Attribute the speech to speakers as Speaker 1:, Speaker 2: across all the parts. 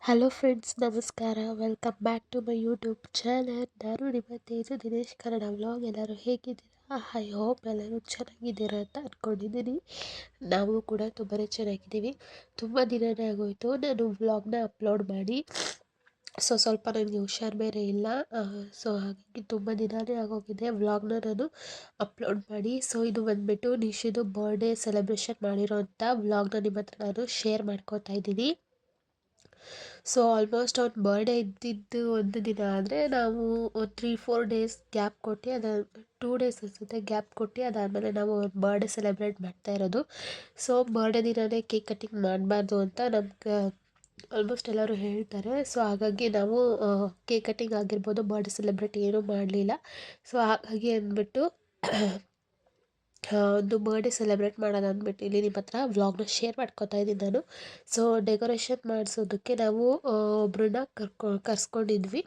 Speaker 1: Hello friends, ನಮಸ್ಕಾರ. Welcome back to my YouTube channel. ನಾನು ನಿಮ್ಮ ತೇಜು ದಿನೇಶ್ ಕನ್ನಡ ವ್ಲಾಗ್. ಎಲ್ಲರೂ ಹೇಗಿದ್ದೀರಾ? ಐ ಹೋಪ್ ಎಲ್ಲರೂ ಚೆನ್ನಾಗಿದ್ದೀರಾ ಅಂತ ಅಂದ್ಕೊಂಡಿದ್ದೀನಿ. ನಾವು ಕೂಡ ತುಂಬಾ ಚೆನ್ನಾಗಿದ್ದೀವಿ. ತುಂಬ ದಿನವೇ ಆಗೋಯಿತು ನಾನು ವ್ಲಾಗ್ನ ಅಪ್ಲೋಡ್ ಮಾಡಿ. ಸ್ವಲ್ಪ ನನಗೆ ಹುಷಾರು ಬೇರೆ ಇಲ್ಲ. ಹಾಗಾಗಿ ತುಂಬ ದಿನವೇ ಆಗೋಗಿದೆ ವ್ಲಾಗ್ನ ನಾನು ಅಪ್ಲೋಡ್ ಮಾಡಿ. ಇದು ಬಂದುಬಿಟ್ಟು ನಿಶಿದು ಬರ್ಡೇ ಸೆಲೆಬ್ರೇಷನ್ ಮಾಡಿರೋಂಥ ವ್ಲಾಗ್ನ ನಿಮ್ಮ ಹತ್ರ ನಾನು ಶೇರ್ ಮಾಡ್ಕೋತಾ ಇದ್ದೀನಿ. ಆಲ್ಮೋಸ್ಟ್ ಅವ್ನ ಬರ್ಡೇ ಇದ್ದಿದ್ದು ಒಂದು ದಿನ ಆದರೆ ನಾವು 3-4 ಡೇಸ್ ಗ್ಯಾಪ್ ಕೊಟ್ಟು 2 ಡೇಸ್ ಅನಿಸುತ್ತೆ ಗ್ಯಾಪ್ ಕೊಟ್ಟು ಅದಾದಮೇಲೆ ನಾವು ಬರ್ಡೇ ಸೆಲೆಬ್ರೇಟ್ ಮಾಡ್ತಾ ಇರೋದು. ಬರ್ಡೇ ದಿನವೇ ಕೇಕ್ ಕಟ್ಟಿಂಗ್ ಮಾಡಬಾರ್ದು ಅಂತ ನಮ್ಗೆ ಆಲ್ಮೋಸ್ಟ್ ಎಲ್ಲರೂ ಹೇಳ್ತಾರೆ. ಹಾಗಾಗಿ ನಾವು ಕೇಕ್ ಕಟ್ಟಿಂಗ್ ಆಗಿರ್ಬೋದು, ಬರ್ಡೇ ಸೆಲೆಬ್ರೇಟ್ ಏನೂ ಮಾಡಲಿಲ್ಲ. ಹಾಗಾಗಿ ಅಂದ್ಬಿಟ್ಟು ಒಂದು ಬರ್ಡೇ ಸೆಲೆಬ್ರೇಟ್ ಮಾಡೋದು ಅಂದ್ಬಿಟ್ಟು ಇಲ್ಲಿ ನಿಮ್ಮ ಹತ್ರ ವ್ಲಾಗ್ನ ಶೇರ್ ಮಾಡ್ಕೊತಾ ಇದ್ದೀನಿ ನಾನು. ಡೆಕೋರೇಷನ್ ಮಾಡಿಸೋದಕ್ಕೆ ನಾವು ಒಬ್ಬರನ್ನ ಕರ್ಸ್ಕೊಂಡಿದ್ವಿ.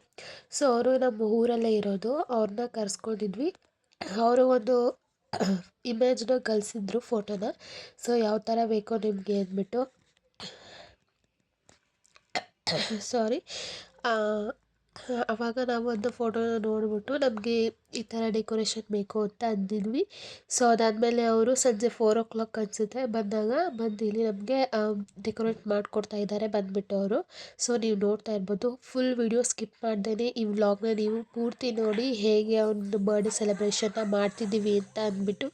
Speaker 1: ಅವರು ನಮ್ಮ ಊರಲ್ಲೇ ಇರೋದು. ಅವ್ರನ್ನ ಕರ್ಸ್ಕೊಂಡಿದ್ವಿ. ಅವರು ಒಂದು ಇಮೇಜ್ನ ಕಳಿಸಿದ್ರು, ಫೋಟೋನ. ಯಾವ ಥರ ಬೇಕೋ ನಿಮಗೆ ಅಂದ್ಬಿಟ್ಟು ಸಾರಿ ಆವಾಗ ನಾವು ಒಂದು ಫೋಟೋನ ನೋಡಿಬಿಟ್ಟು ನಮಗೆ ಈ ಥರ ಡೆಕೋರೇಷನ್ ಬೇಕು ಅಂತ ಅಂದಿದ್ವಿ. ಅದಾದಮೇಲೆ ಅವರು ಸಂಜೆ 4 o'clock ಅನಿಸುತ್ತೆ ಬಂದು ಇಲ್ಲಿ ನಮಗೆ ಡೆಕೋರೇಟ್ ಮಾಡಿಕೊಡ್ತಾ ಇದ್ದಾರೆ ಬಂದುಬಿಟ್ಟು ಅವರು. ನೀವು ನೋಡ್ತಾ ಇರ್ಬೋದು. ಫುಲ್ ವಿಡಿಯೋ ಸ್ಕಿಪ್ ಮಾಡ್ದೇ ಈ ವ್ಲಾಗ್ನ ನೀವು ಪೂರ್ತಿ ನೋಡಿ, ಹೇಗೆ ಒಂದು ಬರ್ಡೇ ಸೆಲೆಬ್ರೇಷನ್ನ ಮಾಡ್ತಿದ್ದೀವಿ ಅಂತ ಅಂದ್ಬಿಟ್ಟು.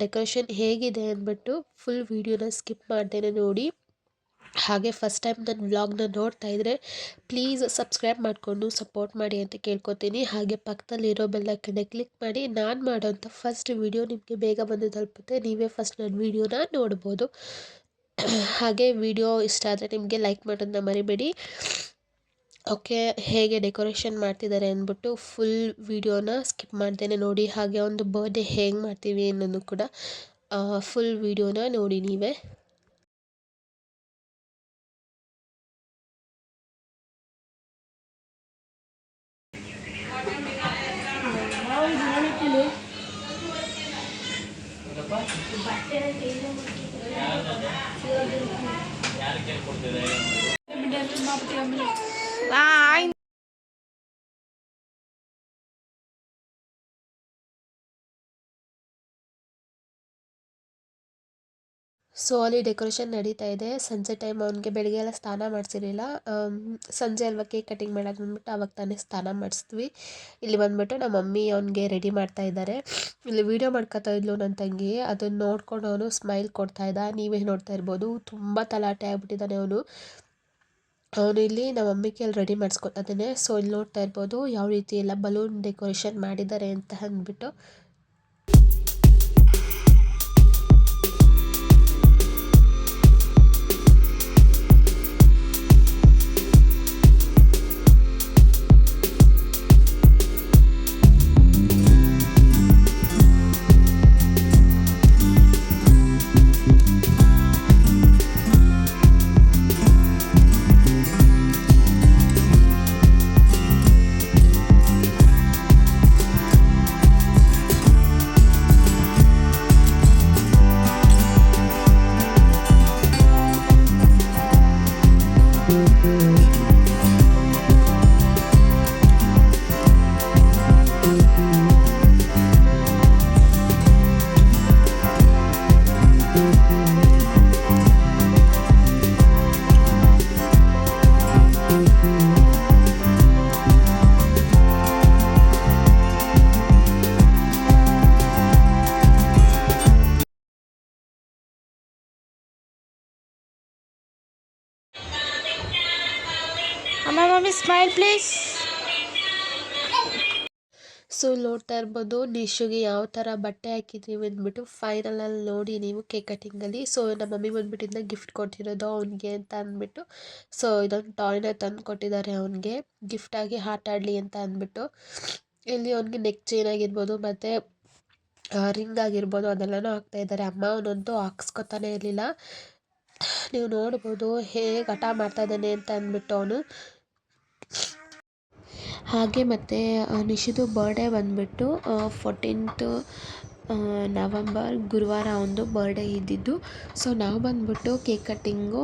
Speaker 1: ಡೆಕೋರೇಷನ್ ಹೇಗಿದೆ ಅಂದ್ಬಿಟ್ಟು ಫುಲ್ ವಿಡಿಯೋನ ಸ್ಕಿಪ್ ಮಾಡ್ದೇ ನೋಡಿ. ಹಾಗೆ ಫಸ್ಟ್ ಟೈಮ್ ನನ್ನ ವ್ಲಾಗ್ನ ನೋಡ್ತಾ ಇದ್ದರೆ ಪ್ಲೀಸ್ ಸಬ್ಸ್ಕ್ರೈಬ್ ಮಾಡಿಕೊಂಡು ಸಪೋರ್ಟ್ ಮಾಡಿ ಅಂತ ಕೇಳ್ಕೊತೀನಿ. ಹಾಗೆ ಪಕ್ಕದಲ್ಲಿರೋ ಬೆಲ್ಲೈಕನ್ನ ಕ್ಲಿಕ್ ಮಾಡಿ. ನಾನು ಮಾಡೋಂಥ ಫಸ್ಟ್ ವಿಡಿಯೋ ನಿಮಗೆ ಬೇಗ ಬಂದು ತಲುಪುತ್ತೆ. ನೀವೇ ಫಸ್ಟ್ ನನ್ನ ವಿಡಿಯೋನ ನೋಡ್ಬೋದು. ಹಾಗೆ ವಿಡಿಯೋ ಇಷ್ಟ ಆದರೆ ನಿಮಗೆ ಲೈಕ್ ಮಾಡೋದನ್ನ ಮರಿಬೇಡಿ. ಓಕೆ, ಹೇಗೆ ಡೆಕೋರೇಷನ್ ಮಾಡ್ತಿದ್ದಾರೆ ಅಂದ್ಬಿಟ್ಟು ಫುಲ್ ವಿಡಿಯೋನ ಸ್ಕಿಪ್ ಮಾಡ್ದೇ ನೋಡಿ. ಹಾಗೆ ಒಂದು ಬರ್ಡೇ ಹೇಗೆ ಮಾಡ್ತೀವಿ ಅನ್ನೋದು ಕೂಡ ಫುಲ್ ವಿಡಿಯೋನ ನೋಡಿ ನೀವೇ. ಅಲ್ಲಿ ಡೆಕೋರೇಷನ್ ನಡೀತಾ ಇದೆ. ಸಂಜೆ ಟೈಮ್ ಅವನಿಗೆ ಬೆಳಗ್ಗೆ ಎಲ್ಲ ಸ್ನಾನ ಮಾಡಿಸಿರಲಿಲ್ಲ. ಸಂಜೆ ಅಲ್ವಾ ಕೇಕ್ ಕಟಿಂಗ್ ಮಾಡೋದು ಬಂದ್ಬಿಟ್ಟು ಅವಾಗ ತಾನೇ ಸ್ನಾನ ಮಾಡಿಸಿದ್ವಿ. ಇಲ್ಲಿ ಬಂದುಬಿಟ್ಟು ನಮ್ಮ ಮಮ್ಮಿ ಅವನಿಗೆ ರೆಡಿ ಮಾಡ್ತಾ ಇದ್ದಾರೆ. ಇಲ್ಲಿ ವೀಡಿಯೋ ಮಾಡ್ಕೊತಾ ಇದ್ಲು ನನ್ನ ತಂಗಿ. ಅದನ್ನು ನೋಡ್ಕೊಂಡು ಅವನು ಸ್ಮೈಲ್ ಕೊಡ್ತಾ ಇದ್ದ. ನೀವೇ ನೋಡ್ತಾ ಇರ್ಬೋದು. ತುಂಬ ತಲಾಟೆ ಆಗ್ಬಿಟ್ಟಿದ್ದಾನೆ ಅವನು ಇಲ್ಲಿ ನಮ್ಮ ಮಮ್ಮಿ ಕೈಯಲ್ಲಿ ರೆಡಿ ಮಾಡಿಸ್ಕೊತಾನೆ. ಇಲ್ಲಿ ನೋಡ್ತಾ ಇರ್ಬೋದು ಯಾವ ರೀತಿ ಎಲ್ಲ ಬಲೂನ್ ಡೆಕೋರೇಷನ್ ಮಾಡಿದ್ದಾರೆ ಅಂತ ಅಂದ್ಬಿಟ್ಟು.
Speaker 2: Mummy, smile please.
Speaker 1: ಇಲ್ಲಿ ನೋಡ್ತಾ ಇರ್ಬೋದು ನಿಶುಗೆ ಯಾವ ಥರ ಬಟ್ಟೆ ಹಾಕಿದ್ದೀವಿ ಅಂದ್ಬಿಟ್ಟು ಫೈನಲಲ್ಲಿ ನೋಡಿ ನೀವು ಕೇಕ್ ಕಟ್ಟಿಂಗಲ್ಲಿ. ನಮ್ಮ ಮಮ್ಮಿ ಬಂದ್ಬಿಟ್ಟು ಇದನ್ನ ಗಿಫ್ಟ್ ಕೊಟ್ಟಿರೋದು ಅವನಿಗೆ ಅಂತ ಅಂದ್ಬಿಟ್ಟು. ಇದೊಂದು ಟಾಯ್ನ ತಂದು ಕೊಟ್ಟಿದ್ದಾರೆ ಅವನಿಗೆ ಗಿಫ್ಟಾಗಿ ಆಟ ಆಡಲಿ ಅಂತ ಅಂದ್ಬಿಟ್ಟು. ಇಲ್ಲಿ ಅವನಿಗೆ ನೆಕ್ ಚೈನ್ ಆಗಿರ್ಬೋದು ಮತ್ತು ರಿಂಗ್ ಆಗಿರ್ಬೋದು ಅದೆಲ್ಲನೂ ಹಾಕ್ತಾ ಇದ್ದಾರೆ. ಅಮ್ಮ ಅವನಂತೂ ಹಾಕ್ಸ್ಕೊತಾನೆ ಇರಲಿಲ್ಲ. ನೀವು ನೋಡ್ಬೋದು ಹೇಗೆ ಹಠ ಮಾಡ್ತಾ ಇದ್ದಾನೆ ಅಂತ ಅಂದ್ಬಿಟ್ಟು ಅವನು. ಹಾಗೆ ಮತ್ತು ನಿಶಿದು ಬರ್ಡೇ ಬಂದುಬಿಟ್ಟು 14th
Speaker 3: ನವಂಬರ್ ಗುರುವಾರ ಒಂದು ಬರ್ಡೇ ಇದ್ದಿದ್ದು. ಸೊ ನಾವು ಬಂದುಬಿಟ್ಟು ಕೇಕ್ ಕಟ್ಟಿಂಗು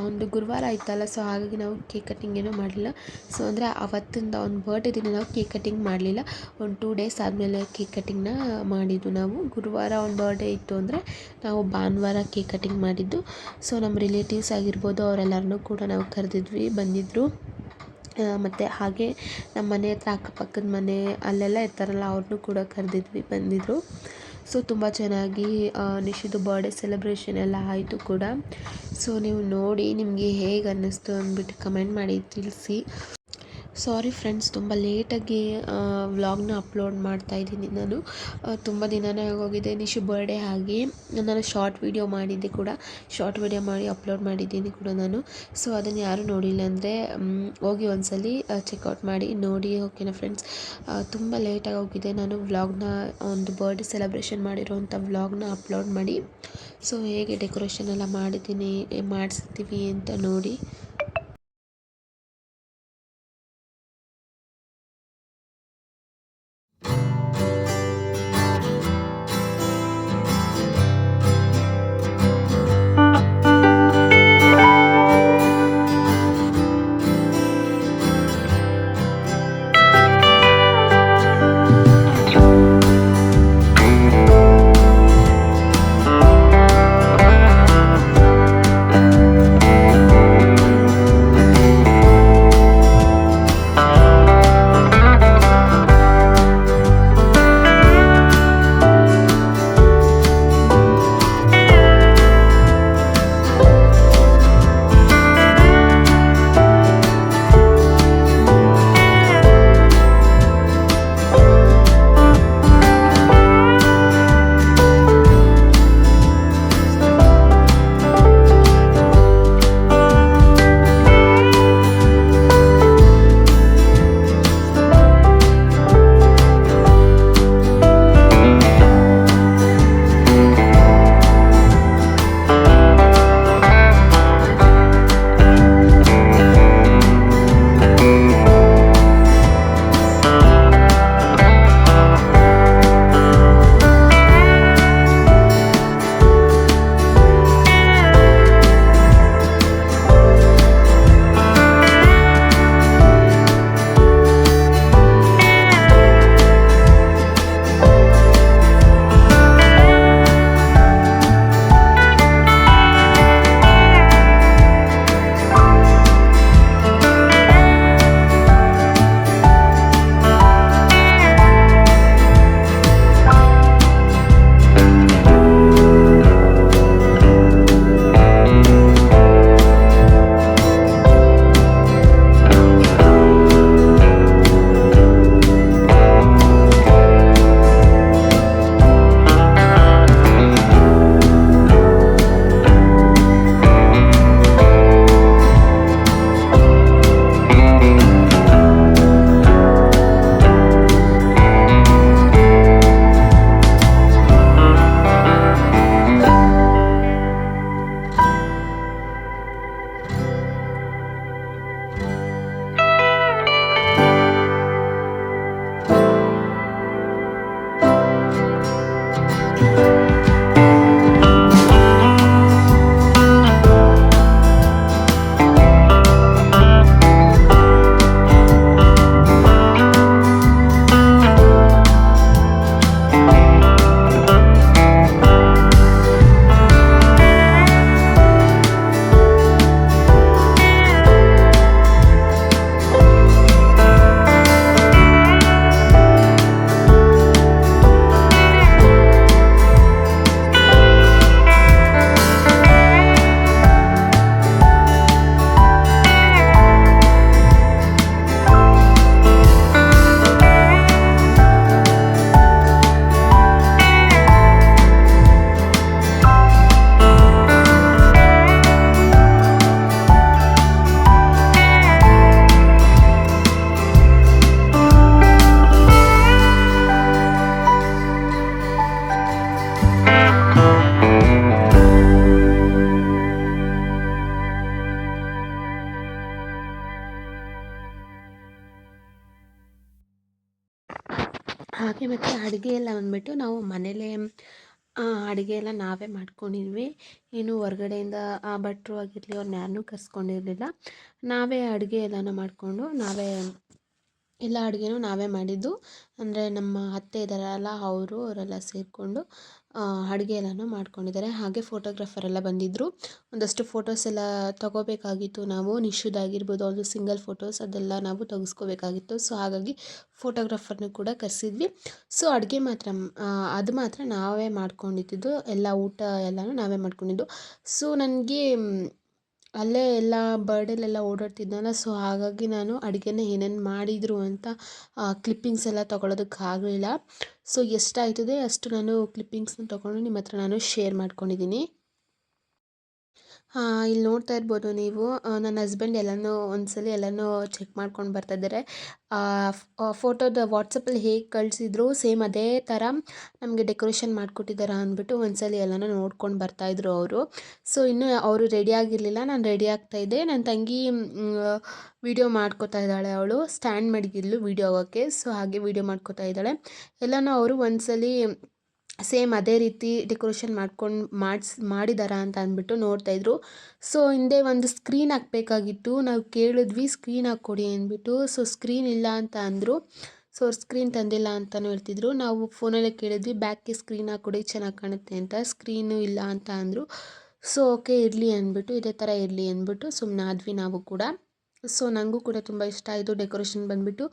Speaker 3: ಒಂದು ಗುರುವಾರ ಆಯ್ತಲ್ಲ, ಸೊ ಹಾಗಾಗಿ ನಾವು ಕೇಕ್ ಕಟ್ಟಿಂಗ್ ಏನೂ ಮಾಡಲಿಲ್ಲ. ಸೊ ಅಂದರೆ ಅವತ್ತಿಂದ ಒಂದು ಬರ್ಡೇ ದಿನ ನಾವು ಕೇಕ್ ಕಟ್ಟಿಂಗ್ ಮಾಡಲಿಲ್ಲ. ಒಂದು 2 ಡೇಸ್ ಆದಮೇಲೆ ಕೇಕ್ ಕಟ್ಟಿಂಗ್ನ ಮಾಡಿದ್ದು. ನಾವು ಗುರುವಾರ ಒಂದು ಬರ್ಡೇ ಇತ್ತು ಅಂದರೆ ನಾವು ಭಾನುವಾರ ಕೇಕ್ ಕಟ್ಟಿಂಗ್ ಮಾಡಿದ್ದು. ಸೊ ನಮ್ಮ ರಿಲೇಟಿವ್ಸ್ ಆಗಿರ್ಬೋದು ಅವರೆಲ್ಲರನ್ನೂ ಕೂಡ ನಾವು ಕರೆದಿದ್ವಿ, ಬಂದಿದ್ದರು. ಮತ್ತು ಹಾಗೆ ನಮ್ಮ ಮನೆ ಹತ್ರ ಅಕ್ಕಪಕ್ಕದ ಮನೆ ಅಲ್ಲೆಲ್ಲ ಇರ್ತಾರಲ್ಲ ಅವ್ರನ್ನೂ ಕೂಡ ಕರೆದಿದ್ವಿ, ಬಂದಿದ್ದರು. ಸೊ ತುಂಬ ಚೆನ್ನಾಗಿ ನಿಶಿದು ಬರ್ಡೇ ಸೆಲೆಬ್ರೇಷನ್ ಎಲ್ಲ ಆಯಿತು ಕೂಡ. ಸೊ ನೀವು ನೋಡಿ ನಿಮಗೆ ಹೇಗೆ ಅನ್ನಿಸ್ತು ಅಂದ್ಬಿಟ್ಟು ಕಮೆಂಟ್ ಮಾಡಿ ತಿಳಿಸಿ. ಸಾರಿ ಫ್ರೆಂಡ್ಸ್, ತುಂಬ ಲೇಟಾಗಿ ವ್ಲಾಗ್ನ ಅಪ್ಲೋಡ್ ಮಾಡ್ತಾಯಿದ್ದೀನಿ ನಾನು. ತುಂಬ ದಿನವೇ ಆಗೋಗಿದೆ ನಿಶು ಬರ್ಡೇ ಆಗಿ. ನಾನು ಶಾರ್ಟ್ ವೀಡಿಯೋ ಮಾಡಿದ್ದೆ ಕೂಡ, ಶಾರ್ಟ್ ವೀಡಿಯೋ ಮಾಡಿ ಅಪ್ಲೋಡ್ ಮಾಡಿದ್ದೀನಿ ಕೂಡ ನಾನು. ಸೊ ಅದನ್ನು ಯಾರು ನೋಡಿಲ್ಲ ಅಂದರೆ ಹೋಗಿ ಒಂದ್ಸಲಿ ಚೆಕ್ಔಟ್ ಮಾಡಿ ನೋಡಿ, ಓಕೆನಾ ಫ್ರೆಂಡ್ಸ್. ತುಂಬ ಲೇಟಾಗಿ ಹೋಗಿದೆ. ನಾನು ವ್ಲಾಗ್ನ ಒಂದು ಬರ್ಡೇ ಸೆಲೆಬ್ರೇಷನ್ ಮಾಡಿರೋವಂಥ ವ್ಲಾಗ್ನ ಅಪ್ಲೋಡ್ ಮಾಡಿ, ಸೊ ಹೇಗೆ ಡೆಕೋರೇಷನ್ ಎಲ್ಲ ಮಾಡಿಸ್ತೀವಿ ಅಂತ ನೋಡಿ. ಮತ್ತು ಅಡುಗೆ ಎಲ್ಲ ಬಂದುಬಿಟ್ಟು ನಾವು ಮನೇಲೇ ಅಡುಗೆ ಎಲ್ಲ ನಾವೇ ಮಾಡ್ಕೊಂಡಿದ್ವಿ. ಏನು ಹೊರ್ಗಡೆಯಿಂದ ಭಟ್ರು ಆಗಿರಲಿ ಅವ್ರನ್ನ ಯಾರನ್ನೂ ಕರ್ಸ್ಕೊಂಡಿರಲಿಲ್ಲ. ನಾವೇ ಅಡುಗೆ ಎಲ್ಲನೂ ಮಾಡಿಕೊಂಡು ನಾವೇ ಎಲ್ಲ ಅಡುಗೆನೂ ನಾವೇ ಮಾಡಿದ್ದು. ಅಂದರೆ ನಮ್ಮ ಅತ್ತೆ ಇದ್ದಾರಲ್ಲ ಅವರೆಲ್ಲ ಸೇರಿಕೊಂಡು ಅಡುಗೆ ಎಲ್ಲನೂ ಮಾಡ್ಕೊಂಡಿದ್ದಾರೆ. ಹಾಗೆ ಫೋಟೋಗ್ರಾಫರೆಲ್ಲ ಬಂದಿದ್ದರು. ಒಂದಷ್ಟು ಫೋಟೋಸ್ ಎಲ್ಲ ತೊಗೋಬೇಕಾಗಿತ್ತು ನಾವು. ನಿಶುದಾಗಿರ್ಬೋದು ಒಂದು ಸಿಂಗಲ್ ಫೋಟೋಸ್ ಅದೆಲ್ಲ ನಾವು ತೆಗೆಸ್ಕೋಬೇಕಾಗಿತ್ತು. ಸೊ ಹಾಗಾಗಿ ಫೋಟೋಗ್ರಾಫರ್ನ ಕೂಡ ಕರೆಸಿದ್ವಿ. ಸೊ ಅಡುಗೆ ಮಾತ್ರ ಅದು ಮಾತ್ರ ನಾವೇ ಮಾಡ್ಕೊಂಡಿದ್ದು. ಎಲ್ಲ ಊಟ ಎಲ್ಲನೂ ನಾವೇ ಮಾಡ್ಕೊಂಡಿದ್ದು. ಸೊ ನನಗೆ ಅಲ್ಲೇ ಎಲ್ಲ ಬರ್ಡೇಲೆಲ್ಲ ಓಡಾಡ್ತಿದ್ನಲ್ಲ, ಸೊ ಹಾಗಾಗಿ ನಾನು ಅಡುಗೆನ ಏನೇನು ಮಾಡಿದರು ಅಂತ ಕ್ಲಿಪ್ಪಿಂಗ್ಸ್ ಎಲ್ಲ ತೊಗೊಳೋದಕ್ಕಾಗಲಿಲ್ಲ. ಸೊ ಎಷ್ಟಾಯ್ತದೆ ಅಷ್ಟು ನಾನು ಕ್ಲಿಪ್ಪಿಂಗ್ಸ್ನ ತೊಗೊಂಡು ನಿಮ್ಮ ಹತ್ರ ನಾನು ಶೇರ್ ಮಾಡ್ಕೊಂಡಿದ್ದೀನಿ. ಇಲ್ಲಿ ನೋಡ್ತಾ ಇರ್ಬೋದು ನೀವು, ನನ್ನ ಹಸ್ಬೆಂಡ್ ಎಲ್ಲನೂ ಒಂದ್ಸಲ ಎಲ್ಲನೂ ಚೆಕ್ ಮಾಡ್ಕೊಂಡು ಬರ್ತಾಯಿದ್ದಾರೆ. ಫೋಟೋದ ವಾಟ್ಸಪ್ಪಲ್ಲಿ ಹೇಗೆ ಕಳಿಸಿದ್ರು ಸೇಮ್ ಅದೇ ಥರ ನಮಗೆ ಡೆಕೋರೇಷನ್ ಮಾಡಿಕೊಟ್ಟಿದ್ದಾರೆ ಅಂದ್ಬಿಟ್ಟು ಒಂದ್ಸಲ ಎಲ್ಲನೂ ನೋಡ್ಕೊಂಡು ಬರ್ತಾಯಿದ್ರು ಅವರು. ಸೊ ಇನ್ನೂ ಅವರು ರೆಡಿ ಆಗಿರಲಿಲ್ಲ, ನಾನು ರೆಡಿ ಆಗ್ತಾಯಿದ್ದೆ. ನನ್ನ ತಂಗಿ ವೀಡಿಯೋ ಮಾಡ್ಕೋತಾ ಇದ್ದಾಳೆ. ಅವಳು ಸ್ಟ್ಯಾಂಡ್ ಮಡಗಿದ್ಲು ವೀಡಿಯೋ ಆಗೋಕ್ಕೆ. ಸೊ ಹಾಗೆ ವೀಡಿಯೋ ಮಾಡ್ಕೋತಾ ಇದ್ದಾಳೆ. ಎಲ್ಲನೂ ಅವರು ಒಂದ್ಸಲ ಸೇಮ್ ಅದೇ ರೀತಿ ಡೆಕೋರೇಷನ್ ಮಾಡಿದಾರಾ ಅಂತ ಅಂದ್ಬಿಟ್ಟು ನೋಡ್ತಾಯಿದ್ರು. ಸೊ ಹಿಂದೆ ಒಂದು ಸ್ಕ್ರೀನ್ ಹಾಕಬೇಕಾಗಿತ್ತು. ನಾವು ಕೇಳಿದ್ವಿ ಸ್ಕ್ರೀನ್ ಹಾಕ್ಕೊಡಿ ಅಂದ್ಬಿಟ್ಟು. ಸೊ ಸ್ಕ್ರೀನ್ ಇಲ್ಲ ಅಂತ ಅಂದರು. ಸೊ ಅವ್ರು ಸ್ಕ್ರೀನ್ ತಂದಿಲ್ಲ ಅಂತಲೂ ಹೇಳ್ತಿದ್ರು. ನಾವು ಫೋನಲ್ಲೇ ಕೇಳಿದ್ವಿ ಬ್ಯಾಕ್ಗೆ ಸ್ಕ್ರೀನ್ ಹಾಕ್ಕೊಡಿ ಚೆನ್ನಾಗಿ ಕಾಣುತ್ತೆ ಅಂತ. ಸ್ಕ್ರೀನು ಇಲ್ಲ ಅಂತ ಅಂದರು. ಸೊ ಓಕೆ ಇರಲಿ ಅಂದ್ಬಿಟ್ಟು ಇದೇ ಥರ ಇರಲಿ ಅಂದ್ಬಿಟ್ಟು ಸುಮ್ಮನಾದ್ವಿ ನಾವು ಕೂಡ. ಸೊ ನನಗೂ ಕೂಡ ತುಂಬ ಇಷ್ಟ ಆಯಿತು ಡೆಕೋರೇಷನ್ ಬಂದುಬಿಟ್ಟು.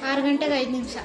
Speaker 2: ಆರು ಗಂಟೆಗೆ 5 ನಿಮಿಷ.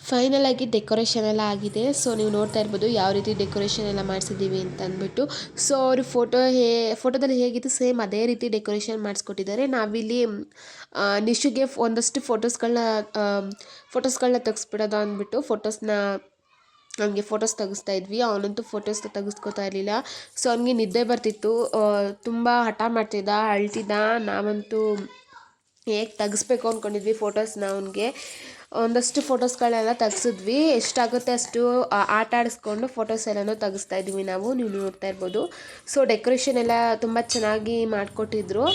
Speaker 3: ಫೈನಲ್ ಆಗಿ ಡೆಕೋರೇಷನ್ ಎಲ್ಲ ಆಗಿದೆ. ಸೊ ನೀವು ನೋಡ್ತಾ ಇರ್ಬೋದು ಯಾವ ರೀತಿ ಡೆಕೋರೇಷನ್ ಎಲ್ಲ ಮಾಡಿಸಿದ್ದೀವಿ ಅಂತ ಅಂದ್ಬಿಟ್ಟು. ಸೊ ಅವರು ಫೋಟೋದಲ್ಲಿ ಹೇಗಿತ್ತು ಸೇಮ್ ಅದೇ ರೀತಿ ಡೆಕೋರೇಷನ್ ಮಾಡಿಸ್ಕೊಟ್ಟಿದ್ದಾರೆ. ನಾವಿಲ್ಲಿ ನಿಶುಗೆ ಒಂದಷ್ಟು ಫೋಟೋಸ್ಗಳನ್ನ ತೆಗೆಸ್ಬಿಡೋದು ಅಂದ್ಬಿಟ್ಟು ಅವನಿಗೆ ಫೋಟೋಸ್ ತೆಗಿಸ್ತಾ ಇದ್ವಿ. ಅವನಂತೂ ಫೋಟೋಸ್ ತೆಗೆಸ್ಕೊತಾ ಇರಲಿಲ್ಲ. ಸೊ ಅವನಿಗೆ ನಿದ್ದೆ ಬರ್ತಿತ್ತು, ತುಂಬ ಹಠ ಮಾಡ್ತಿದ್ದ, ಅಳ್ತಿದ್ದ. ನಾವಂತೂ ಹೇಗೆ ತೆಗಿಸ್ಬೇಕು ಅಂದ್ಕೊಂಡಿದ್ವಿ ಫೋಟೋಸ್ನ ಅವನಿಗೆ. ಒಂದಷ್ಟು ಫೋಟೋಸ್ಗಳೆಲ್ಲ ತೆಗ್ಸಿದ್ವಿ. ಎಷ್ಟಾಗುತ್ತೆ ಅಷ್ಟು ಆಟ ಆಡಿಸ್ಕೊಂಡು ಫೋಟೋಸ್ ಎಲ್ಲನೂ ತೆಗಿಸ್ತಾ ಇದ್ವಿ ನೀವು ನೋಡ್ತಾ ಇರ್ಬೋದು. ಸೊ ಡೆಕೋರೇಷನ್ ಎಲ್ಲ ತುಂಬ ಚೆನ್ನಾಗಿ ಮಾಡಿಕೊಟ್ಟಿದ್ರು.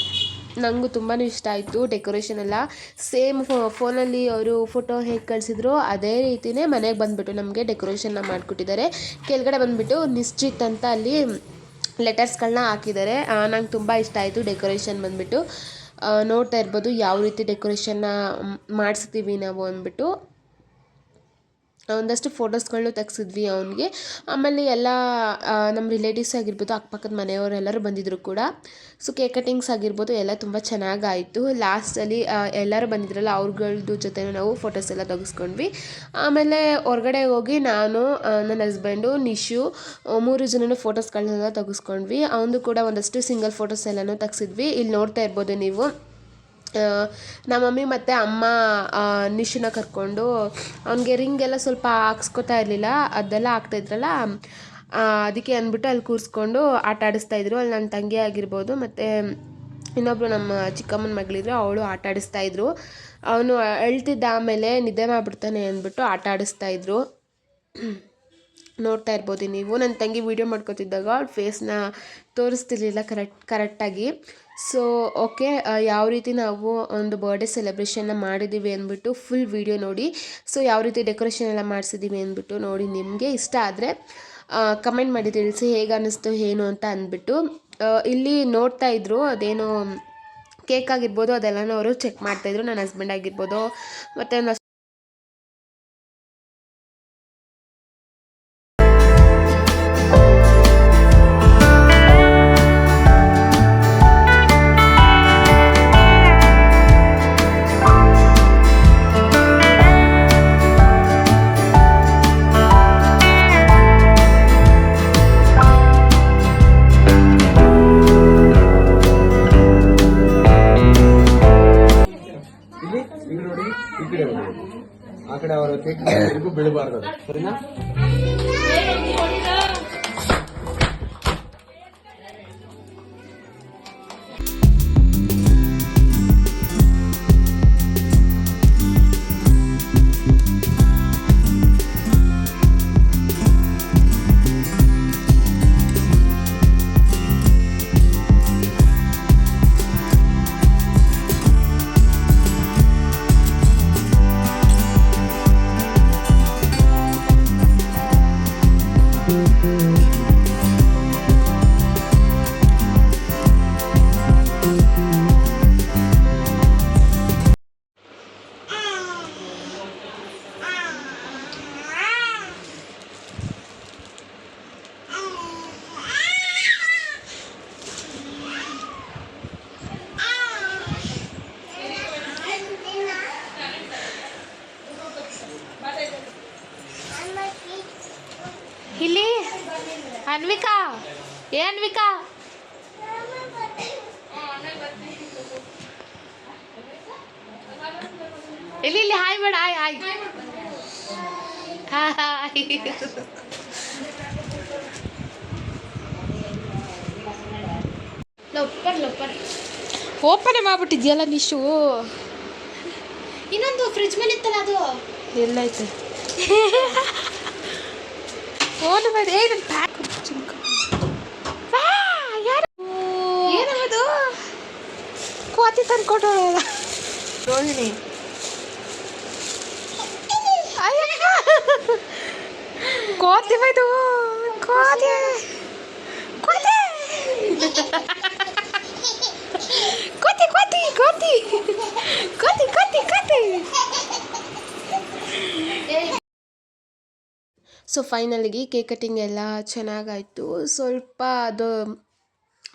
Speaker 3: ನನಗೂ ತುಂಬಾ ಇಷ್ಟ ಆಯಿತು ಡೆಕೋರೇಷನ್ ಎಲ್ಲ. ಸೇಮ್ ಫೋನಲ್ಲಿ ಅವರು ಫೋಟೋ ಹೇಗೆ ಕಳಿಸಿದ್ರು ಅದೇ ರೀತಿಯೇ ಮನೆಗೆ ಬಂದುಬಿಟ್ಟು ನಮಗೆ ಡೆಕೋರೇಷನ್ನ ಮಾಡಿಕೊಟ್ಟಿದ್ದಾರೆ. ಕೆಳಗಡೆ ಬಂದುಬಿಟ್ಟು ನಿಶ್ಚಿತ್ ಅಂತ ಅಲ್ಲಿ ಲೆಟರ್ಸ್ಗಳನ್ನ ಹಾಕಿದ್ದಾರೆ. ನಂಗೆ ತುಂಬ ಇಷ್ಟ ಆಯಿತು ಡೆಕೋರೇಷನ್ ಬಂದುಬಿಟ್ಟು. ನೋಡ್ತಾ ಇರ್ಬೋದು ಯಾವ ರೀತಿ ಡೆಕೋರೇಷನ್ನ ಮಾಡಿಸ್ತೀವಿ ನಾವು ಅಂದ್ಬಿಟ್ಟು. ಒಂದಷ್ಟು ಫೋಟೋಸ್ಗಳನ್ನೂ ತೆಗ್ಸಿದ್ವಿ ಅವನಿಗೆ. ಆಮೇಲೆ ಎಲ್ಲ ನಮ್ಮ ರಿಲೇಟಿವ್ಸ್ ಆಗಿರ್ಬೋದು, ಅಕ್ಕಪಕ್ಕದ ಮನೆಯವರೆಲ್ಲರೂ ಬಂದಿದ್ದರು ಕೂಡ. ಸೊ ಕೇಕ್ ಕಟಿಂಗ್ಸ್ ಆಗಿರ್ಬೋದು ಎಲ್ಲ ತುಂಬ ಚೆನ್ನಾಗಾಯಿತು. ಲಾಸ್ಟಲ್ಲಿ ಎಲ್ಲರೂ ಬಂದಿದ್ರಲ್ಲ ಅವ್ರಗಳದ್ದು ಜೊತೆ ನಾವು ಫೋಟೋಸ್ ಎಲ್ಲ ತೆಗೆಸ್ಕೊಂಡ್ವಿ. ಆಮೇಲೆ ಹೊರಗಡೆ ಹೋಗಿ ನಾನು, ನನ್ನ ಹಸ್ಬೆಂಡು, ನಿಶು 3 ಜನನೂ ಫೋಟೋಸ್ಗಳನ್ನೆಲ್ಲ ತೆಗೆಸ್ಕೊಂಡ್ವಿ. ಅವನದು ಕೂಡ ಒಂದಷ್ಟು ಸಿಂಗಲ್ ಫೋಟೋಸ್ ಎಲ್ಲನೂ ತೆಗ್ಸಿದ್ವಿ. ಇಲ್ಲಿ ನೋಡ್ತಾ ಇರ್ಬೋದು ನೀವು. ನಮ್ಮ ಮಮ್ಮಿ ಮತ್ತು ಅಮ್ಮ ನಿಶುನ ಕರ್ಕೊಂಡು ಅವನಿಗೆ ರಿಂಗೆಲ್ಲ ಸ್ವಲ್ಪ ಹಾಕ್ಸ್ಕೊತಾ ಇರಲಿಲ್ಲ, ಅದೆಲ್ಲ ಆಗ್ತಾಯಿದ್ರಲ್ಲ, ಅದಕ್ಕೆ ಅಂದ್ಬಿಟ್ಟು ಅಲ್ಲಿ ಕೂರಿಸ್ಕೊಂಡು ಆಟ ಆಡಿಸ್ತಾಯಿದ್ರು. ಅಲ್ಲಿ ನನ್ನ ತಂಗಿ ಆಗಿರ್ಬೋದು ಮತ್ತು ಇನ್ನೊಬ್ಬರು ನಮ್ಮ ಚಿಕ್ಕಮ್ಮನ ಮಗಳಿದ್ರು, ಅವಳು ಆಟ ಆಡಿಸ್ತಾಯಿದ್ರು. ಅವನು ಅಳ್ತಿದ್ದ, ಆಮೇಲೆ ನಿದ್ದೆ ಮಾಡಿಬಿಡ್ತಾನೆ ಅಂದ್ಬಿಟ್ಟು ಆಟ ಆಡಿಸ್ತಾಯಿದ್ರು. ನೋಡ್ತಾ ಇರ್ಬೋದು ನೀವು. ನನ್ನ ತಂಗಿ ವೀಡಿಯೋ ಮಾಡ್ಕೊತಿದ್ದಾಗ ಅವ್ಳ ಫೇಸ್ನ ತೋರಿಸ್ತಿರ್ಲಿಲ್ಲ ಕರೆಕ್ಟಾಗಿ. ಸೊ ಓಕೆ, ಯಾವ ರೀತಿ ನಾವು ಒಂದು ಬರ್ಡೇ ಸೆಲೆಬ್ರೇಷನ್ನ ಮಾಡಿದ್ದೀವಿ ಅಂದ್ಬಿಟ್ಟು ಫುಲ್ ವೀಡಿಯೋ ನೋಡಿ. ಸೊ ಯಾವ ರೀತಿ ಡೆಕೋರೇಷನ್ ಎಲ್ಲ ಮಾಡಿಸಿದ್ದೀವಿ ಅಂದ್ಬಿಟ್ಟು ನೋಡಿ. ನಿಮಗೆ ಇಷ್ಟ ಆದರೆ ಕಮೆಂಟ್ ಮಾಡಿ ತಿಳಿಸಿ ಹೇಗೆ ಅನ್ನಿಸ್ತು ಏನು ಅಂತ ಅಂದ್ಬಿಟ್ಟು. ಇಲ್ಲಿ ನೋಡ್ತಾ ಇದ್ರು ಅದೇನೋ ಕೇಕ್ ಆಗಿರ್ಬೋದು ಅದೆಲ್ಲನೂ ಅವರು ಚೆಕ್ ಮಾಡ್ತಾಯಿದ್ರು. ನನ್ನ ಹಸ್ಬೆಂಡ್ ಆಗಿರ್ಬೋದು ಮತ್ತು
Speaker 4: ಆ ಕಡೆ ಅವರ ಕೇಕ್ ಬೀಳಬಾರ್ದು, ಸರಿನಾ?
Speaker 2: ಇಲ್ಲಿ ಅನ್ವಿಕಾ, ಅನ್ವಿಕಾ ಇಲ್ಲಿ ಹಾಯ್ ಮಾಡ, ಹಾಯ್ ಹಾಯ್ ಹಾಯ್. ಲಪ್ಪರ್
Speaker 3: ಓಪನ್ ಮಾಡ್ಬಿಟ್ಟಿದ್ಯಲ್ಲ ನಿಶು.
Speaker 2: ಇನ್ನೊಂದು ಫ್ರಿಜ್ ಮೇಲೆ ಇತ್ತಲ್ಲ ಅದು
Speaker 3: ಎಲ್ಲೈತೆ ಫೋನ್ ಮಾಡಿ. ನನ್ನ ಪ್ಯಾಕ್ ಏನದು ಕೋತಿ ತಂದ್ಕೊಟ್ಟೋಳಲ್ಲ ರೋಹಿಣಿ. ಕೋತಿ ಬೈದು ಕೋತಿ ಕೋತಿ ಕೋತಿ ಕೋತಿ ಕೋತಿ ಕೋತಿ ಕೋತಿ ಕೋತಿ. ಸೊ ಫೈನಲಿಗೆ ಕೇಕ್ ಕಟ್ಟಿಂಗ್ ಎಲ್ಲ ಚೆನ್ನಾಗಾಯಿತು. ಸ್ವಲ್ಪ ಅದು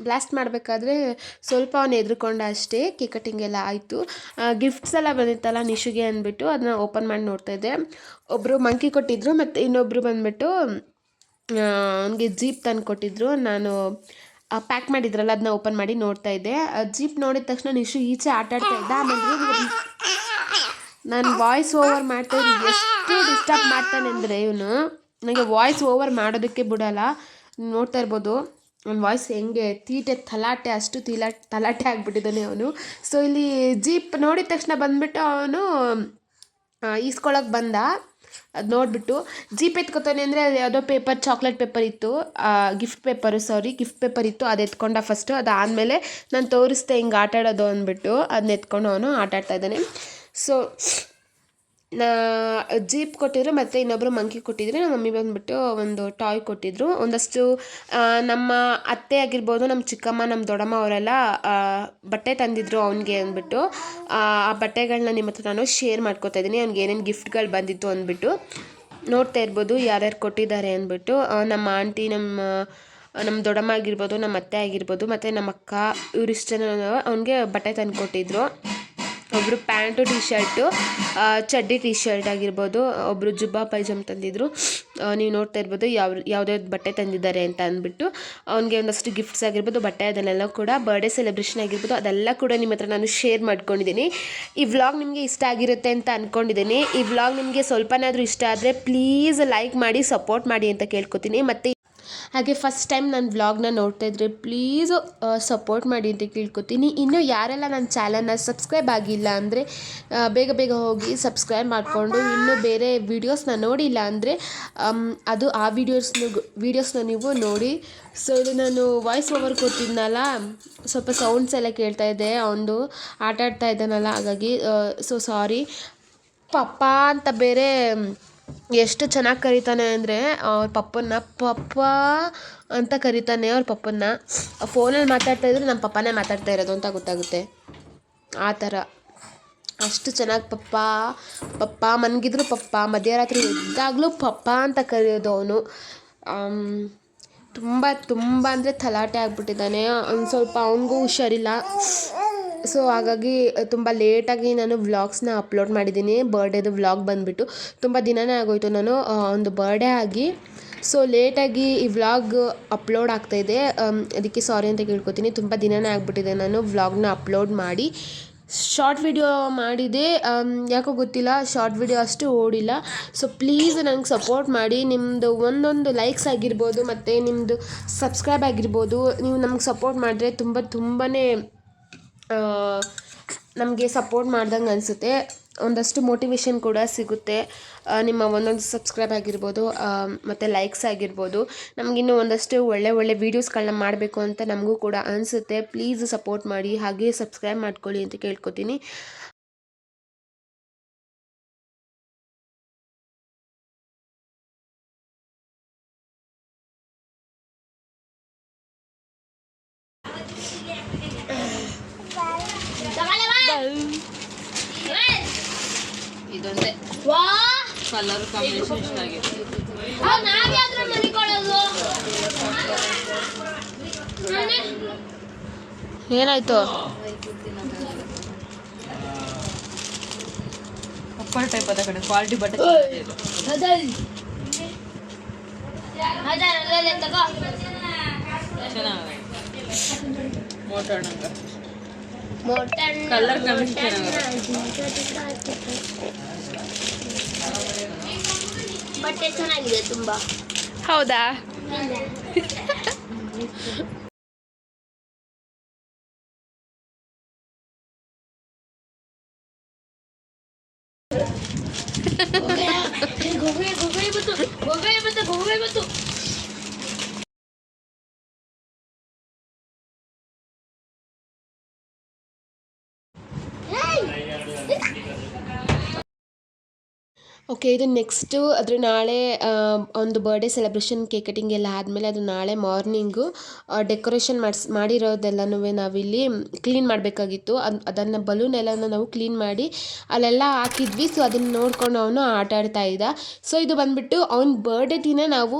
Speaker 3: ಬ್ಲಾಸ್ಟ್ ಮಾಡಬೇಕಾದ್ರೆ ಸ್ವಲ್ಪ ಅವನು ಹೆದ್ರುಕೊಂಡ ಅಷ್ಟೇ. ಕೇಕ್ ಕಟ್ಟಿಂಗ್ ಎಲ್ಲ ಆಯಿತು. ಗಿಫ್ಟ್ಸ್ ಎಲ್ಲ ಬಂದಿತ್ತಲ್ಲ ನಿಶುಗೆ ಅಂದ್ಬಿಟ್ಟು ಅದನ್ನ ಓಪನ್ ಮಾಡಿ ನೋಡ್ತಾಯಿದ್ದೆ. ಒಬ್ಬರು ಮಂಕಿ ಕೊಟ್ಟಿದ್ದರು ಮತ್ತು ಇನ್ನೊಬ್ಬರು ಬಂದುಬಿಟ್ಟು ಅವನಿಗೆ ಜೀಪ್ ತಂದು ಕೊಟ್ಟಿದ್ರು. ನಾನು ಪ್ಯಾಕ್ ಮಾಡಿದ್ರಲ್ಲ ಅದನ್ನ ಓಪನ್ ಮಾಡಿ ನೋಡ್ತಾ ಇದ್ದೆ. ಜೀಪ್ ನೋಡಿದ ತಕ್ಷಣ ನಿಶು ಈಚೆ ಆಟಾಡ್ತಾ ಇದ್ದ. ಆಮೇಲೆ ನಾನು ವಾಯ್ಸ್ ಓವರ್ ಮಾಡ್ತಾಯಿದ್ದು ಎಷ್ಟು ಡಿಸ್ಟರ್ಬ್ ಮಾಡ್ತಾನೆ ಅಂದರೆ ಇವನು ನನಗೆ ವಾಯ್ಸ್ ಓವರ್ ಮಾಡೋದಕ್ಕೆ ಬಿಡೋಲ್ಲ. ನೋಡ್ತಾ ಇರ್ಬೋದು ಅವ್ನ ವಾಯ್ಸ್ ಹೆಂಗೆ ತೀಟೆ ತಲಾಟೆ ಅಷ್ಟು ತಲಾಟೆ ಆಗಿಬಿಟ್ಟಿದ್ದಾನೆ ಅವನು. ಸೊ ಇಲ್ಲಿ ಜೀಪ್ ನೋಡಿದ ತಕ್ಷಣ ಬಂದುಬಿಟ್ಟು ಅವನು ಈಸ್ಕೊಳಕ್ಕೆ ಬಂದ. ಅದು ನೋಡಿಬಿಟ್ಟು ಜೀಪ್ ಎತ್ಕೊತಾನೆ ಅಂದರೆ ಅದು ಯಾವುದೋ ಪೇಪರ್ ಚಾಕ್ಲೇಟ್ ಪೇಪರ್ ಇತ್ತು, ಗಿಫ್ಟ್ ಪೇಪರ್ ಇತ್ತು. ಅದು ಎತ್ಕೊಂಡ ಫಸ್ಟು. ಅದಾದಮೇಲೆ ನಾನು ತೋರಿಸ್ದೆ ಹಿಂಗೆ ಆಟ ಆಡೋದು ಅಂದ್ಬಿಟ್ಟು ಅದನ್ನ ಎತ್ಕೊಂಡು ಅವನು ಆಟ ಆಡ್ತಾ ಇದ್ದಾನೆ. ಸೊ ಜೀಪ್ ಕೊಟ್ಟಿದ್ರು ಮತ್ತು ಇನ್ನೊಬ್ಬರು ಮಂಕಿ ಕೊಟ್ಟಿದ್ರು. ನಮ್ಮ ಮಮ್ಮಿ ಬಂದುಬಿಟ್ಟು ಒಂದು ಟಾಯ್ ಕೊಟ್ಟಿದ್ರು. ಒಂದಷ್ಟು ನಮ್ಮ ಅತ್ತೆ ಆಗಿರ್ಬೋದು, ನಮ್ಮ ಚಿಕ್ಕಮ್ಮ, ನಮ್ಮ ದೊಡ್ಡಮ್ಮ ಅವರೆಲ್ಲ ಬಟ್ಟೆ ತಂದಿದ್ರು ಅವನಿಗೆ ಅಂದ್ಬಿಟ್ಟು. ಆ ಬಟ್ಟೆಗಳನ್ನ ನಿಮ್ಮ ಹತ್ರ ನಾನು ಶೇರ್ ಮಾಡ್ಕೊತಾ ಇದ್ದೀನಿ. ಅವ್ನಿಗೆ ಏನೇನು ಗಿಫ್ಟ್ಗಳು ಬಂದಿತ್ತು ಅಂದ್ಬಿಟ್ಟು ನೋಡ್ತಾ ಇರ್ಬೋದು ಯಾರ್ಯಾರು ಕೊಟ್ಟಿದ್ದಾರೆ ಅಂದ್ಬಿಟ್ಟು. ನಮ್ಮ ಆಂಟಿ, ನಮ್ಮ ದೊಡ್ಡಮ್ಮ ಆಗಿರ್ಬೋದು, ನಮ್ಮ ಅತ್ತೆ ಆಗಿರ್ಬೋದು ಮತ್ತು ನಮ್ಮ ಅಕ್ಕ ಇವರಿಷ್ಟು ಜನ ಅವ್ನಿಗೆ ಬಟ್ಟೆ ತಂದು ಕೊಟ್ಟಿದ್ರು. ಒಬ್ಬರು ಪ್ಯಾಂಟು ಟಿ ಶರ್ಟು, ಚಡ್ಡಿ ಟಿ ಶರ್ಟ್ ಆಗಿರ್ಬೋದು, ಒಬ್ಬರು ಜುಬ್ಬಾ ಪೈಜಾಮ್ ತಂದಿದ್ರು. ನೀವು ನೋಡ್ತಾ ಇರ್ಬೋದು ಯಾವುದ್ಯಾವ್ದು ಬಟ್ಟೆ ತಂದಿದ್ದಾರೆ ಅಂತ ಅಂದ್ಬಿಟ್ಟು. ಅವ್ನಿಗೆ ಒಂದಷ್ಟು ಗಿಫ್ಟ್ಸ್ ಆಗಿರ್ಬೋದು, ಬಟ್ಟೆ ಅದನ್ನೆಲ್ಲ ಕೂಡ ಬರ್ಡೇ ಸೆಲೆಬ್ರೇಷನ್ ಆಗಿರ್ಬೋದು ಅದೆಲ್ಲ ಕೂಡ ನಿಮ್ಮ ಹತ್ರ ನಾನು ಶೇರ್ ಮಾಡ್ಕೊಂಡಿದ್ದೀನಿ. ಈ ವ್ಲಾಗ್ ನಿಮಗೆ ಇಷ್ಟ ಆಗಿರುತ್ತೆ ಅಂತ ಅಂದ್ಕೊಂಡಿದ್ದೀನಿ. ಈ ವ್ಲಾಗ್ ನಿಮಗೆ ಸ್ವಲ್ಪನಾದರೂ ಇಷ್ಟ ಆದರೆ ಪ್ಲೀಸ್ ಲೈಕ್ ಮಾಡಿ ಸಪೋರ್ಟ್ ಮಾಡಿ ಅಂತ ಕೇಳ್ಕೊತೀನಿ. ಮತ್ತು ಹಾಗೆ ಫಸ್ಟ್ ಟೈಮ್ ನನ್ನ ವ್ಲಾಗ್ನ ನೋಡ್ತಾ ಇದ್ದರೆ ಪ್ಲೀಸ್ ಸಪೋರ್ಟ್ ಮಾಡಿ ಅಂತ ಕೇಳ್ಕೊತೀನಿ. ಇನ್ನೂ ಯಾರೆಲ್ಲ ನನ್ನ ಚಾನಲ್ನ ಸಬ್ಸ್ಕ್ರೈಬ್ ಆಗಿಲ್ಲ ಅಂದರೆ ಬೇಗ ಹೋಗಿ ಸಬ್ಸ್ಕ್ರೈಬ್ ಮಾಡಿಕೊಂಡು, ಇನ್ನೂ ಬೇರೆ ವೀಡಿಯೋಸ್ನ ನೋಡಿಲ್ಲ ಅಂದರೆ ಅದು ಆ ವೀಡಿಯೋಸ್ನ ನೀವು ನೋಡಿ. ಸೊ ಇದು ನಾನು ವಾಯ್ಸ್ ಓವರ್ ಕೊಟ್ಟಿದ್ನಲ್ಲ, ಸ್ವಲ್ಪ ಸೌಂಡ್ಸ್ ಎಲ್ಲ ಕೇಳ್ತಾ ಇದೆ, ಅವನು ಆಟ ಆಡ್ತಾ ಇದ್ದಾನಲ್ಲ ಹಾಗಾಗಿ. So sorry. ಪಪ್ಪ ಅಂತ ಬೇರೆ ಎಷ್ಟು ಚೆನ್ನಾಗಿ ಕರೀತಾನೆ ಅಂದರೆ ಅವ್ರ ಪಪ್ಪನ್ನ ಪಪ್ಪ ಅಂತ ಕರೀತಾನೆ. ಅವ್ರ ಪಪ್ಪನ್ನ ಫೋನಲ್ಲಿ ಮಾತಾಡ್ತಾ ಇದ್ರೆ ನಮ್ಮ ಪಪ್ಪನೇ ಮಾತಾಡ್ತಾ ಇರೋದು ಅಂತ ಗೊತ್ತಾಗುತ್ತೆ. ಆ ಥರ ಅಷ್ಟು ಚೆನ್ನಾಗಿ ಪಪ್ಪ ಮನ್ಗಿದ್ರು ಪಪ್ಪ, ಮಧ್ಯರಾತ್ರಿ ಎದ್ದಾಗಲೂ ಪಪ್ಪ ಅಂತ ಕರೆಯೋದು ಅವನು. ತುಂಬ ಅಂದರೆ ತಲಾಟೆ ಆಗಿಬಿಟ್ಟಿದ್ದಾನೆ. ಒಂದು ಸ್ವಲ್ಪ ಅವನಿಗೂ ಹುಷಾರಿಲ್ಲ. ಸೊ ಹಾಗಾಗಿ ತುಂಬ ಲೇಟಾಗಿ ನಾನು ವ್ಲಾಗ್ಸ್ನ ಅಪ್ಲೋಡ್ ಮಾಡಿದ್ದೀನಿ. ಬರ್ಡೇದು ವ್ಲಾಗ್ ಬಂದುಬಿಟ್ಟು ತುಂಬ ದಿನವೇ ಆಗೋಯಿತು ನಾನು ಒಂದು ಬರ್ಡೇ ಆಗಿ. ಸೊ ಲೇಟಾಗಿ ಈ ವ್ಲಾಗ್ ಅಪ್ಲೋಡ್ ಆಗ್ತಾಯಿದೆ, ಅದಕ್ಕೆ ಸಾರಿ ಅಂತ ಕೇಳ್ಕೊತೀನಿ. ತುಂಬ ದಿನವೇ ಆಗಿಬಿಟ್ಟಿದೆ ನಾನು ವ್ಲಾಗ್ನ ಅಪ್ಲೋಡ್ ಮಾಡಿ. ಶಾರ್ಟ್ ವಿಡಿಯೋ ಮಾಡಿದೆ, ಯಾಕೋ ಗೊತ್ತಿಲ್ಲ ಶಾರ್ಟ್ ವಿಡಿಯೋ ಅಷ್ಟು ಓಡಿಲ್ಲ. ಸೊ ಪ್ಲೀಸ್ ನನಗೆ ಸಪೋರ್ಟ್ ಮಾಡಿ. ನಿಮ್ಮದು ಒಂದೊಂದು ಲೈಕ್ಸ್ ಆಗಿರ್ಬೋದು ಮತ್ತು ನಿಮ್ಮದು ಸಬ್ಸ್ಕ್ರೈಬ್ ಆಗಿರ್ಬೋದು, ನೀವು ನಮ್ಗೆ ಸಪೋರ್ಟ್ ಮಾಡಿದ್ರೆ ತುಂಬಾ ನಮಗೆ ಸಪೋರ್ಟ್ ಮಾಡ್ದಂಗೆ ಅನಿಸುತ್ತೆ. ಒಂದಷ್ಟು ಮೋಟಿವೇಶನ್ ಕೂಡ ಸಿಗುತ್ತೆ. ನಿಮ್ಮ ಒಂದೊಂದು ಸಬ್ಸ್ಕ್ರೈಬ್ ಆಗಿರ್ಬೋದು ಮತ್ತು ಲೈಕ್ಸ್ ಆಗಿರ್ಬೋದು ನಮಗಿನ್ನೂ ಒಂದಷ್ಟು ಒಳ್ಳೆ ವೀಡಿಯೋಸ್ಗಳನ್ನ ಮಾಡಬೇಕು ಅಂತ ನಮಗೂ ಕೂಡ ಅನಿಸುತ್ತೆ. ಪ್ಲೀಸ್ ಸಪೋರ್ಟ್ ಮಾಡಿ, ಹಾಗೆ ಸಬ್ಸ್ಕ್ರೈಬ್ ಮಾಡ್ಕೊಳ್ಳಿ ಅಂತ ಕೇಳ್ಕೊತೀನಿ.
Speaker 2: ಇದೊಂದೇ ಕಲರ್ ಕಾಂಬಿನೇಷನ್ ಚೆನ್ನಾಗಿದೆ.
Speaker 3: ಏನಾಯ್ತು?
Speaker 2: ಅಪ್ಪರ್ ಟೈಪ್ ಅದ ಕಡೆ ಕ್ವಾಲಿಟಿ ಬಟ್ಟೆ ಕಲರ್ ಕಾಂಬಿನೇಷನ್
Speaker 5: ಬಟ್ಟೆ ಚೆನ್ನಾಗಿದೆ ತುಂಬಾ.
Speaker 3: ಹೌದಾ? ಓಕೆ, ಇದು ನೆಕ್ಸ್ಟು ಅದ್ರ ನಾಳೆ ಒಂದು ಬರ್ಡೇ ಸೆಲೆಬ್ರೇಷನ್ ಕೇಕ್ ಕಟಿಂಗ್ ಎಲ್ಲ ಆದಮೇಲೆ ಅದು ನಾಳೆ ಮಾರ್ನಿಂಗು ಡೆಕೋರೇಷನ್ ಮಾಡಿರೋದೆಲ್ಲನೂ ನಾವಿಲ್ಲಿ ಕ್ಲೀನ್ ಮಾಡಬೇಕಾಗಿತ್ತು. ಅದನ್ನು ಬಲೂನ್ ಎಲ್ಲನೂ ನಾವು ಕ್ಲೀನ್ ಮಾಡಿ ಅಲ್ಲೆಲ್ಲ ಹಾಕಿದ್ವಿ. ಸೊ ಅದನ್ನು ನೋಡ್ಕೊಂಡು ಅವನು ಆಟ ಆಡ್ತಾ ಇದ್ದ. ಸೊ ಇದು ಬಂದುಬಿಟ್ಟು ಅವ್ನ ಬರ್ಡೇ ದಿನ ನಾವು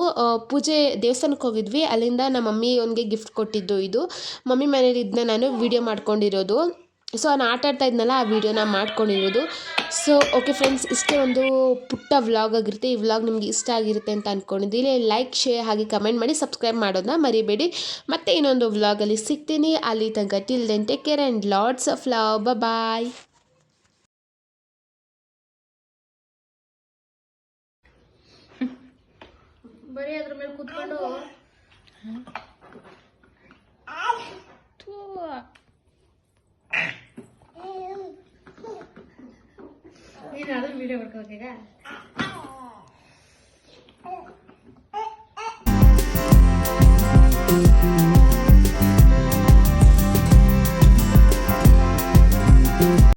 Speaker 3: ಪೂಜೆ ದೇವಸ್ಥಾನಕ್ಕೆ ಹೋಗಿದ್ವಿ. ಅಲ್ಲಿಂದ ನಮ್ಮ ಮಮ್ಮಿ ಅವನಿಗೆ ಗಿಫ್ಟ್ ಕೊಟ್ಟಿದ್ದು. ಇದು ಮಮ್ಮಿ ಮನೇಲಿ ಇದನ್ನ ನಾನು ವೀಡಿಯೋ ಮಾಡ್ಕೊಂಡಿರೋದು. ಸೊ ನಾನು ಆಟ ಆಡ್ತಾ ಇದ್ನಲ್ಲ, ಆ ವಿಡಿಯೋನ ಮಾಡ್ಕೊಂಡಿರೋದು. ಸೊ ಓಕೆ ಫ್ರೆಂಡ್ಸ್, ಇಷ್ಟೇ ಒಂದು ಪುಟ್ಟ ವ್ಲಾಗ್ ಆಗಿರುತ್ತೆ. ಈ ವ್ಲಾಗ್ ನಿಮಗೆ ಇಷ್ಟ ಆಗಿರುತ್ತೆ ಅಂತ ಅಂದ್ಕೊಂಡಿದ್ದೀನಿ. ಲೈಕ್, ಶೇರ್ ಹಾಗೆ ಕಮೆಂಟ್ ಮಾಡಿ ಸಬ್ಸ್ಕ್ರೈಬ್ ಮಾಡೋದನ್ನ ಮರಿಬೇಡಿ. ಮತ್ತೆ ಇನ್ನೊಂದು ವ್ಲಾಗಲ್ಲಿ ಸಿಗ್ತೀನಿ. ಅಲ್ಲಿ ತನಕ till then take care and lots of love. Bye.
Speaker 5: ಬರೀ ಅದ್ರ ಮೇಲೆ ಕೂತ್ಕೊಂಡು ನೀನು ಅದನ್ನ ವಿಡಿಯೋ ಮಾಡ್ಕೋಬೇಕೀಗ.